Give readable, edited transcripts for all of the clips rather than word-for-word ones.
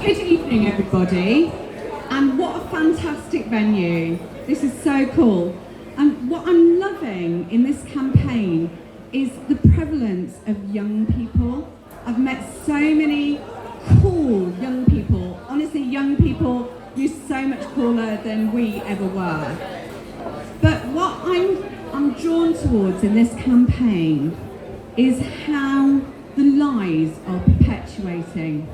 Good evening, everybody, and what a fantastic venue. This is so cool. And what I'm loving in this campaign is the prevalence of young people. I've met so many cool young people. Honestly, young people, you're so much cooler than we ever were. But what I'm drawn towards in this campaign is how the lies are perpetuating.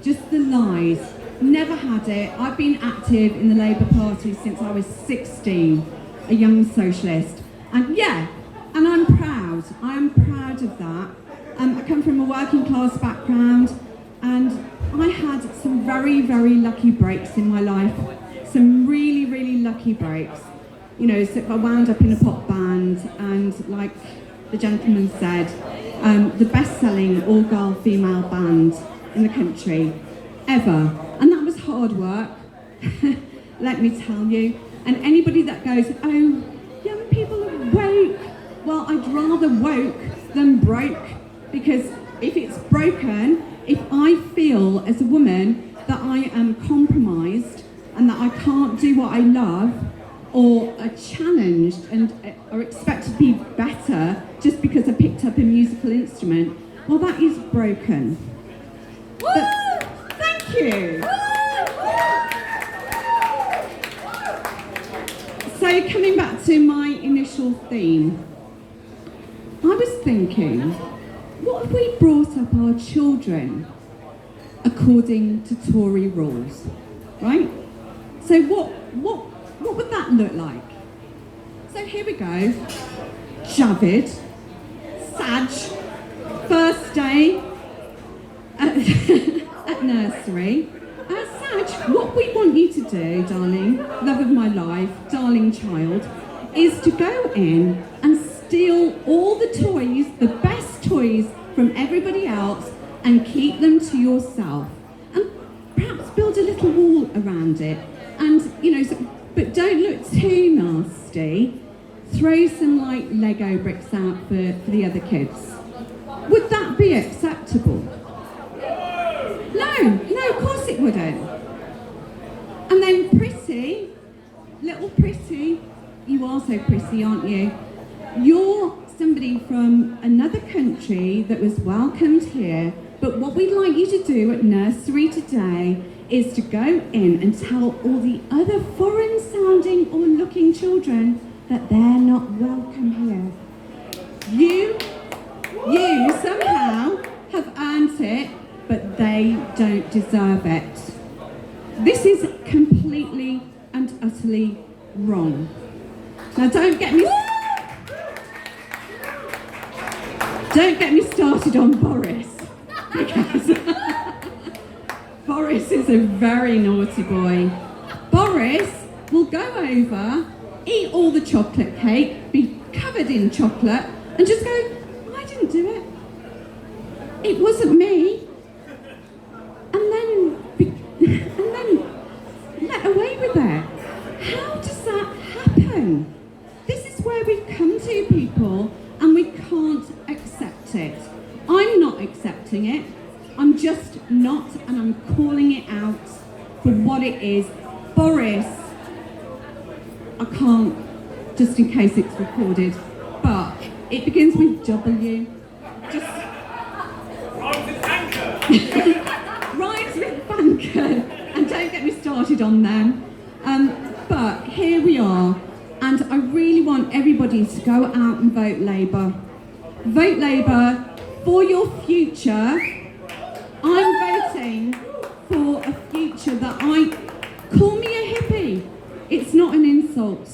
Just the lies. Never had it. I've been active in the Labour Party since I was 16, a young socialist. And yeah, and I'm proud. I am proud of that. I come from a working class background, and I had some very, very lucky breaks in my life. Some really, really lucky breaks. You know, so I wound up in a pop band, and like the gentleman said, the best-selling all-girl female band in the country ever. And that was hard work, let me tell you. And anybody that goes, oh, young people are woke. Well, I'd rather woke than broke, because if it's broken, if I feel as a woman that I am compromised and that I can't do what I love, or are challenged and are expected to be better just because I picked up a musical instrument, well, that is broken. But, thank you. So coming back to my initial theme, I was thinking, what if we brought up our children according to Tory rules, right? So what would that look like? So here we go. Javid, Saj, first day at nursery. Saj, what we want you to do, darling, love of my life, darling child, is to go in and steal all the toys, the best toys from everybody else, and keep them to yourself. And perhaps build a little wall around it. And, you know, but don't look too nasty. Throw some, like, Lego bricks out for the other kids. Would that be acceptable? No, of course it wouldn't. And then Prissy, little Prissy, you are so Prissy, aren't you? You're somebody from another country that was welcomed here, but what we'd like you to do at nursery today is to go in and tell all the other foreign-sounding or looking children that they're not welcome here. You somehow have earned it, but they don't deserve it. This is completely and utterly wrong. Now don't get me started on Boris, because Boris is a very naughty boy. Boris will go over, eat all the chocolate cake, be covered in chocolate, and just go, I didn't do it. It wasn't me. And then let away with it. How does that happen? This is where we've come to, people, and we can't accept it. I'm not accepting it. I'm just not, and I'm calling it out for what it is. Boris, I can't, just in case it's recorded, but it begins with W. Just rhymes with banker. Rhymes with banker, and don't get me started on them. But here we are, and I really want everybody to go out and vote Labour. Vote Labour for your future. I'm voting for a future that call me a hippie. It's not an insult.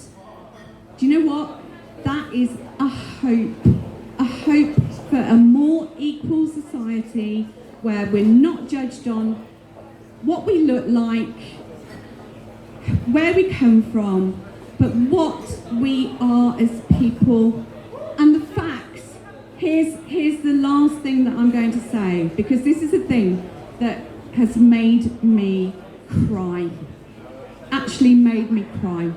Do you know what? That is a hope for a more equal society where we're not judged on what we look like, where we come from, but what we are as people. And the facts, here's the last thing that I'm going to say, because this is a thing that has made me cry. Actually made me cry.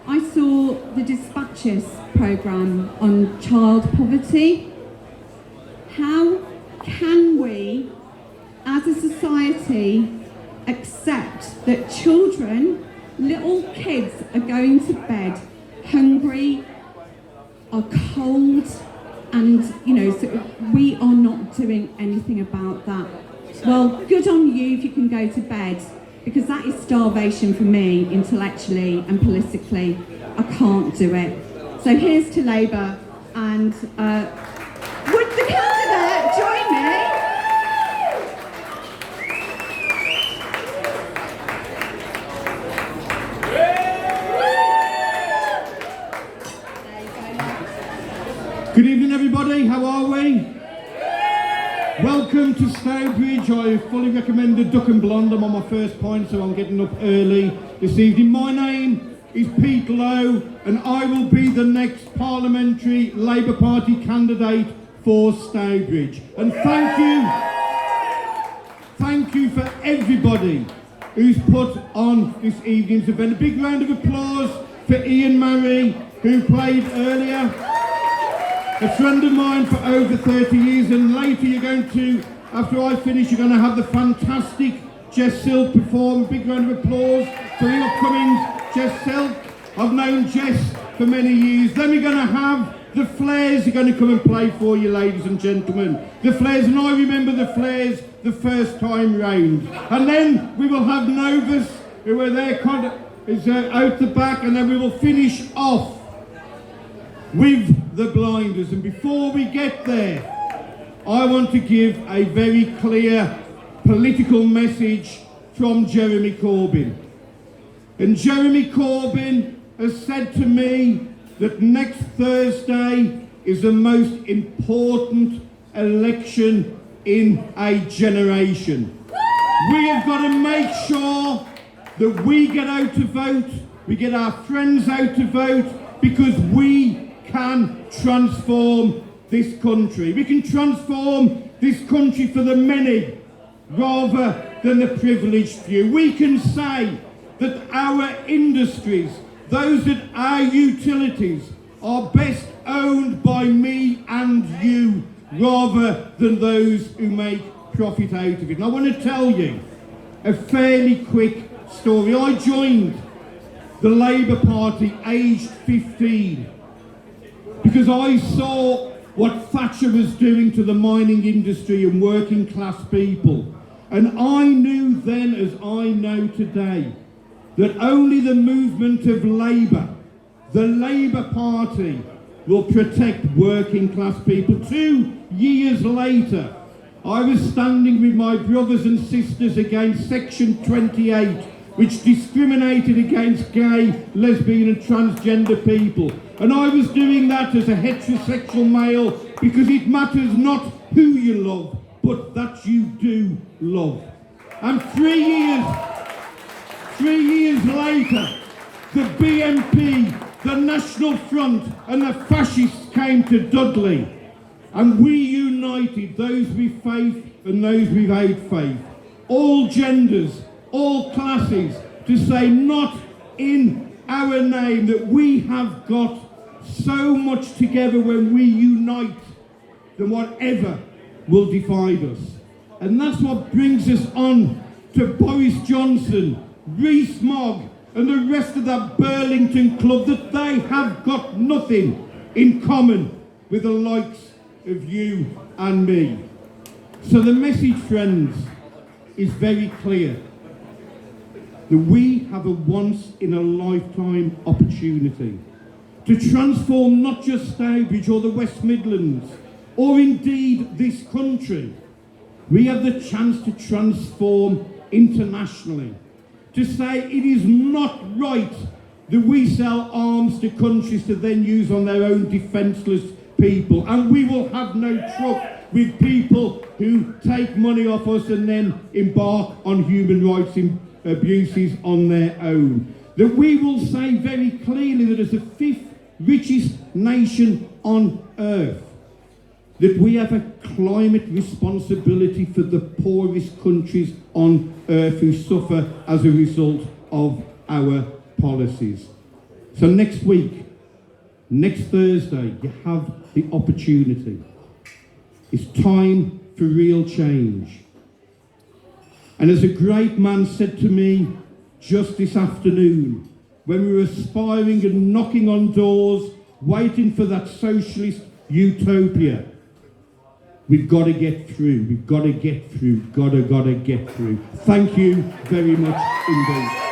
I saw the Dispatches programme on child poverty. How can we, as a society, accept that children, little kids, are going to bed hungry, are cold, and so we are not doing anything about that. Well, good on you if you can go to bed, because that is starvation for me, intellectually and politically. I can't do it. So here's to Labour, and would the candidate join me? Good evening, everybody. How are we? Welcome to Stourbridge. I fully recommend the Duck and Blonde. I'm on my first pint, so I'm getting up early this evening. My name is Peter Lowe, and I will be the next parliamentary Labour Party candidate for Stourbridge. And thank you for everybody who's put on this evening's event. A big round of applause for Ian Marrey, who played earlier. A friend of mine for over 30 years, and later you're going to, after I finish, you're going to have the fantastic Jess perform. Big round of applause for the upcoming Jess. I've known Jess for many years. Then we're going to have the Flares are going to come and play for you, ladies and gentlemen. The Flares, and I remember the Flares the first time round. And then we will have Novus, who are there, is out the back, and then we will finish off with the Blinders. And before we get there, I want to give a very clear political message from Jeremy Corbyn. And Jeremy Corbyn has said to me that next Thursday is the most important election in a generation. We have got to make sure that we get out to vote, we get our friends out to vote, because we can transform this country. We can transform this country for the many rather than the privileged few. We can say that our industries, those that our utilities, are best owned by me and you rather than those who make profit out of it. And I want to tell you a fairly quick story. I joined the Labour Party aged 15 because I saw what Thatcher was doing to the mining industry and working class people. And I knew then, as I know today, that only the movement of Labour, the Labour Party, will protect working class people. 2 years later, I was standing with my brothers and sisters against Section 28, which discriminated against gay, lesbian and transgender people. And I was doing that as a heterosexual male because it matters not who you love, but that you do love. And 3 years later, the BNP, the National Front and the fascists came to Dudley. And we united those with faith and those without faith. All genders, all classes, to say not in our name, that we have got so much together when we unite than whatever will divide us. And that's what brings us on to Boris Johnson, Rees-Mogg and the rest of that Burlington club, that they have got nothing in common with the likes of you and me. So the message, friends, is very clear. That we have a once-in-a-lifetime opportunity to transform not just Stourbridge or the West Midlands, or indeed this country. We have the chance to transform internationally, to say it is not right that we sell arms to countries to then use on their own defenceless people, and we will have no truck with people who take money off us and then embark on human rights abuses on their own. That we will say very clearly that as the 5th richest nation on earth, that we have a climate responsibility for the poorest countries on earth who suffer as a result of our policies. So next week, next Thursday, you have the opportunity. It's time for real change. And as a great man said to me just this afternoon, when we were aspiring and knocking on doors, waiting for that socialist utopia, we've got to get through, we've got to get through, gotta get through. Thank you very much indeed.